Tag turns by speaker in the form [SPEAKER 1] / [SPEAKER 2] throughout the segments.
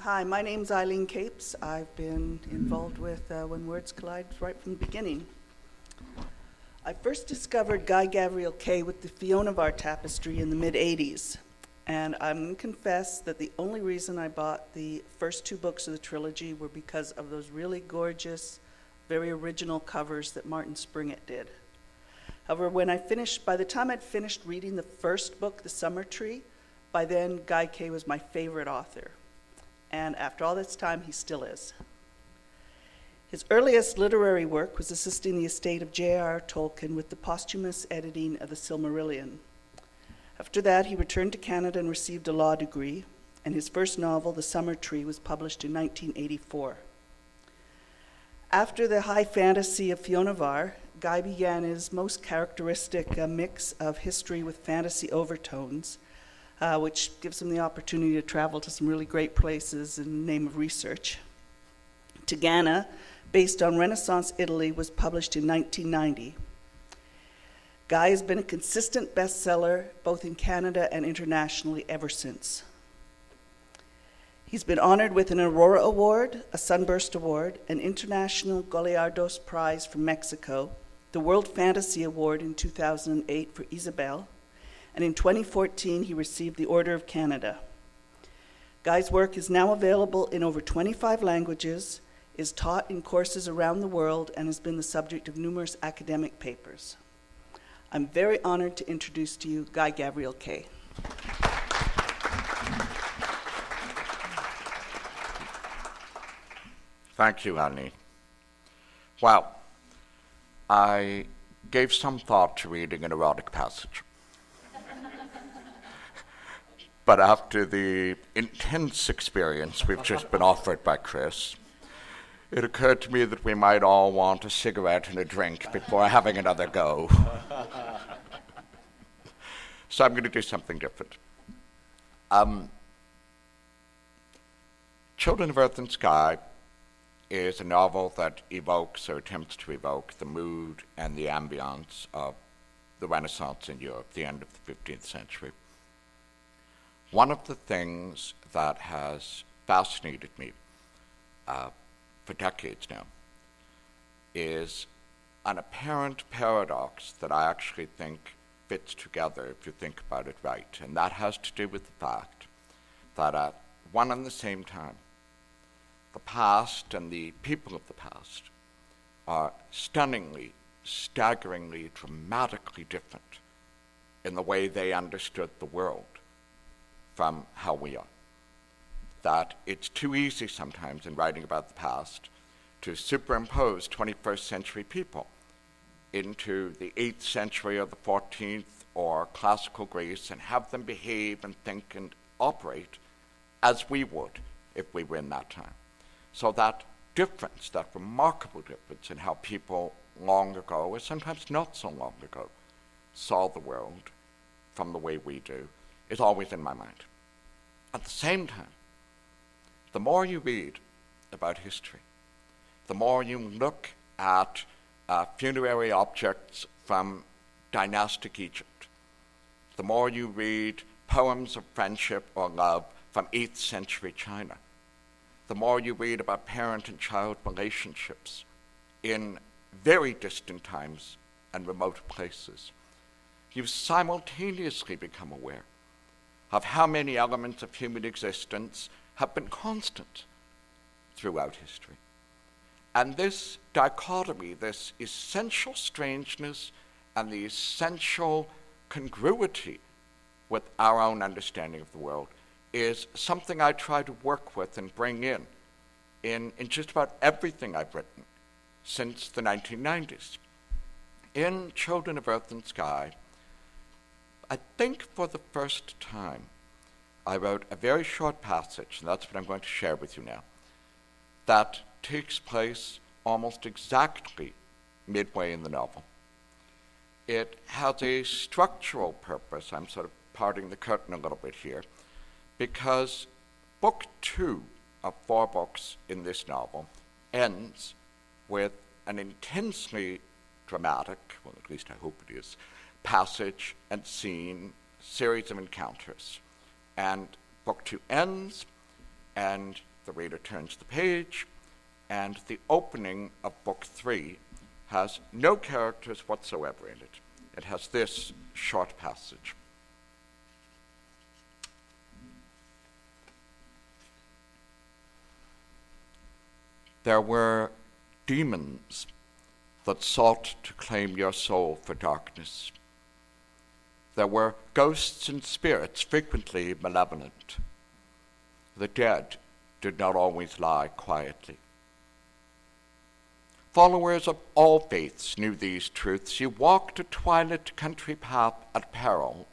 [SPEAKER 1] Hi, my name's Eileen Capes. I've been involved with When Words Collide right from the beginning. I first discovered Guy Gavriel Kay with the Fionavar tapestry in the mid-'80s. And I'm going to confess that the only reason I bought the first two books of the trilogy were because of those really gorgeous, very original covers that Martin Springett did. However, by the time I'd finished reading the first book, The Summer Tree, by then Guy Kay was my favorite author. And after all this time, he still is. His earliest literary work was assisting the estate of J.R.R. Tolkien with the posthumous editing of the Silmarillion. After that, he returned to Canada and received a law degree, and his first novel, The Summer Tree, was published in 1984. After the high fantasy of Fionavar, Guy began his most characteristic mix of history with fantasy overtones, which gives him the opportunity to travel to some really great places in the name of research. Tigana, based on Renaissance Italy, was published in 1990. Guy has been a consistent bestseller both in Canada and internationally ever since. He's been honored with an Aurora Award, a Sunburst Award, an International Goliardos Prize from Mexico, the World Fantasy Award in 2008 for Isabel, and in 2014 he received the Order of Canada. Guy's work is now available in over 25 languages, is taught in courses around the world, and has been the subject of numerous academic papers. I'm very honored to introduce to you Guy Gavriel Kay.
[SPEAKER 2] Thank you, Annie. Well, I gave some thought to reading an erotic passage. But after the intense experience we've just been offered by Chris, it occurred to me that we might all want a cigarette and a drink before having another go. So I'm going to do something different. Children of Earth and Sky is a novel that evokes or attempts to evoke the mood and the ambience of the Renaissance in Europe, the end of the 15th century. One of the things that has fascinated me for decades now is an apparent paradox that I actually think fits together if you think about it right, and that has to do with the fact that at one and the same time, the past and the people of the past are stunningly, staggeringly, dramatically different in the way they understood the world from how we are. That it's too easy sometimes in writing about the past to superimpose 21st century people into the 8th century or the 14th or classical Greece and have them behave and think and operate as we would if we were in that time. So that difference, that remarkable difference in how people long ago, or sometimes not so long ago, saw the world from the way we do, is always in my mind. At the same time, the more you read about history, the more you look at funerary objects from dynastic Egypt, the more you read poems of friendship or love from 8th century China, the more you read about parent and child relationships in very distant times and remote places, you simultaneously become aware of how many elements of human existence have been constant throughout history. And this dichotomy, this essential strangeness and the essential congruity with our own understanding of the world is something I try to work with and bring in just about everything I've written since the 1990s. In Children of Earth and Sky, I think for the first time, I wrote a very short passage, and that's what I'm going to share with you now, that takes place almost exactly midway in the novel. It has a structural purpose. I'm sort of parting the curtain a little bit here, because book 2 of 4 books in this novel ends with an intensely dramatic, well, at least I hope it is, passage and scene, series of encounters. And book 2 ends, and The reader turns the page, and the opening of Book 3 has no characters whatsoever in it. It has this short passage. There were demons that sought to claim your soul for darkness. There were ghosts and spirits, frequently malevolent. The dead did not always lie quietly. Followers of all faiths knew these truths. You walked a twilit country path at peril,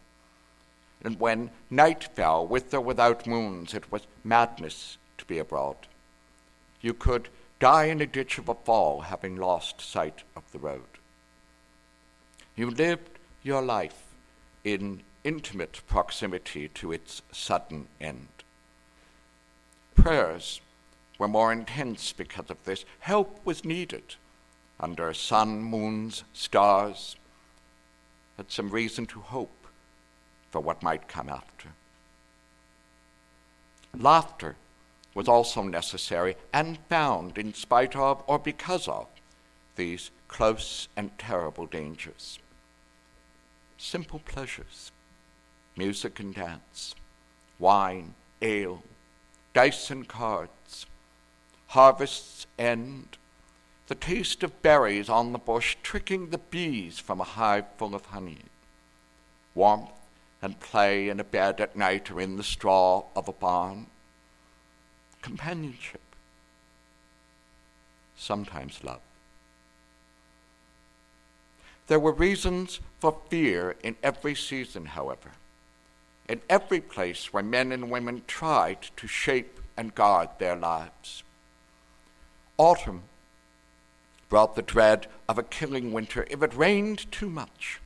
[SPEAKER 2] and when night fell, with or without moons, it was madness to be abroad. You could die in a ditch of a fall, having lost sight of the road. You lived your life in intimate proximity to its sudden end. Prayers were more intense because of this. Help was needed under sun, moons, stars. Had some reason to hope for what might come after. Laughter was also necessary and found in spite of or because of these close and terrible dangers. Simple pleasures, music and dance, wine, ale, dice and cards, harvest's end, the taste of berries on the bush, tricking the bees from a hive full of honey, warmth and play in a bed at night or in the straw of a barn, companionship, sometimes love. There were reasons for fear in every season, however, in every place where men and women tried to shape and guard their lives. Autumn brought the dread of a killing winter if it rained too much,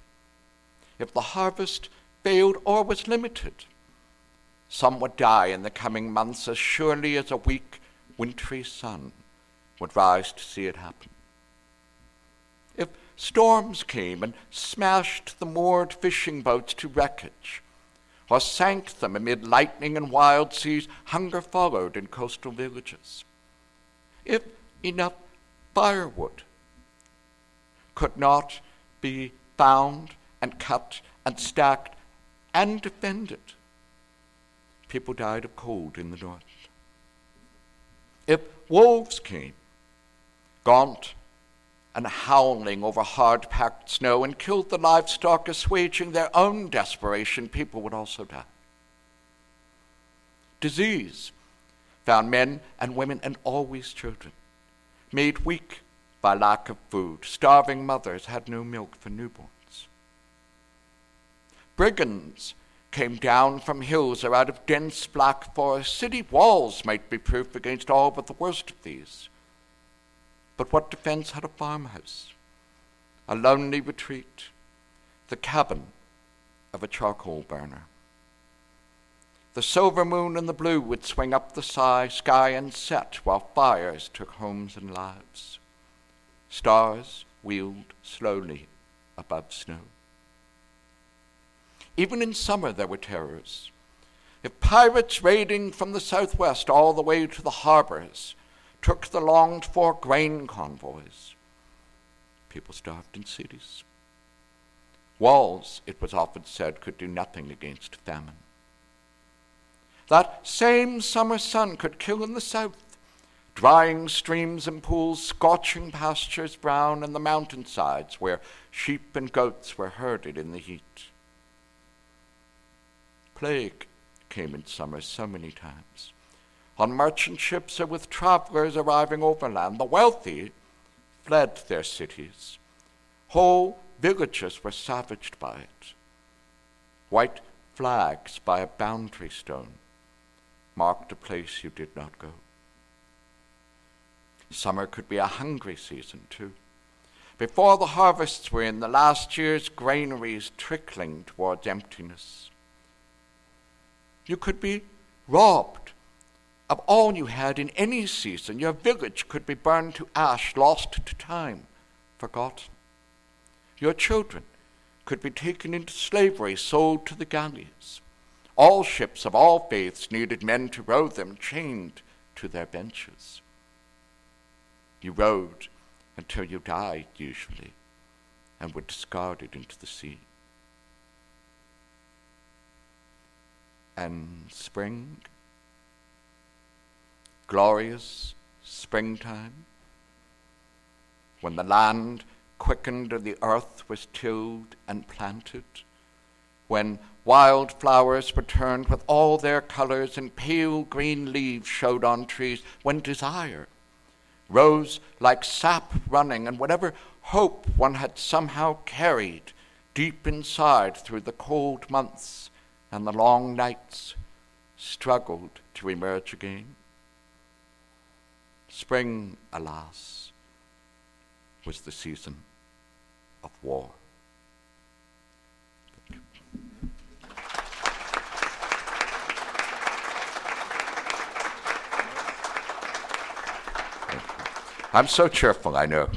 [SPEAKER 2] if the harvest failed or was limited. Some would die in the coming months as surely as a weak, wintry sun would rise to see it happen. If storms came and smashed the moored fishing boats to wreckage, or sank them amid lightning and wild seas, hunger followed in coastal villages. If enough firewood could not be found and cut and stacked and defended, people died of cold in the north. If wolves came, gaunt and howling over hard-packed snow, and killed the livestock, assuaging their own desperation, people would also die. Disease found men and women and always children, made weak by lack of food. Starving mothers had no milk for newborns. Brigands came down from hills or out of dense black forests. City walls might be proof against all but the worst of these. But what defense had a farmhouse, a lonely retreat, the cabin of a charcoal burner? The silver moon and the blue would swing up the sky and set while fires took homes and lives. Stars wheeled slowly above snow. Even in summer there were terrors. If pirates raiding from the southwest all the way to the harbors took the longed-for grain convoys, people starved in cities. Walls, it was often said, could do nothing against famine. That same summer sun could kill in the south, drying streams and pools, scorching pastures brown, and the mountainsides where sheep and goats were herded in the heat. Plague came in summer so many times. On merchant ships or with travelers arriving overland, the wealthy fled their cities. Whole villages were savaged by it. White flags by a boundary stone marked a place you did not go. Summer could be a hungry season too. Before the harvests were in, the last year's granaries trickling towards emptiness. You could be robbed of all you had in any season. Your village could be burned to ash, lost to time, forgotten. Your children could be taken into slavery, sold to the galleys. All ships of all faiths needed men to row them, chained to their benches. You rode until you died, usually, and were discarded into the sea. And spring, glorious springtime, when the land quickened and the earth was tilled and planted, when wild flowers returned with all their colors and pale green leaves showed on trees, when desire rose like sap running, and whatever hope one had somehow carried deep inside through the cold months and the long nights struggled to emerge again. Spring, alas, was the season of war. I'm so cheerful, I know.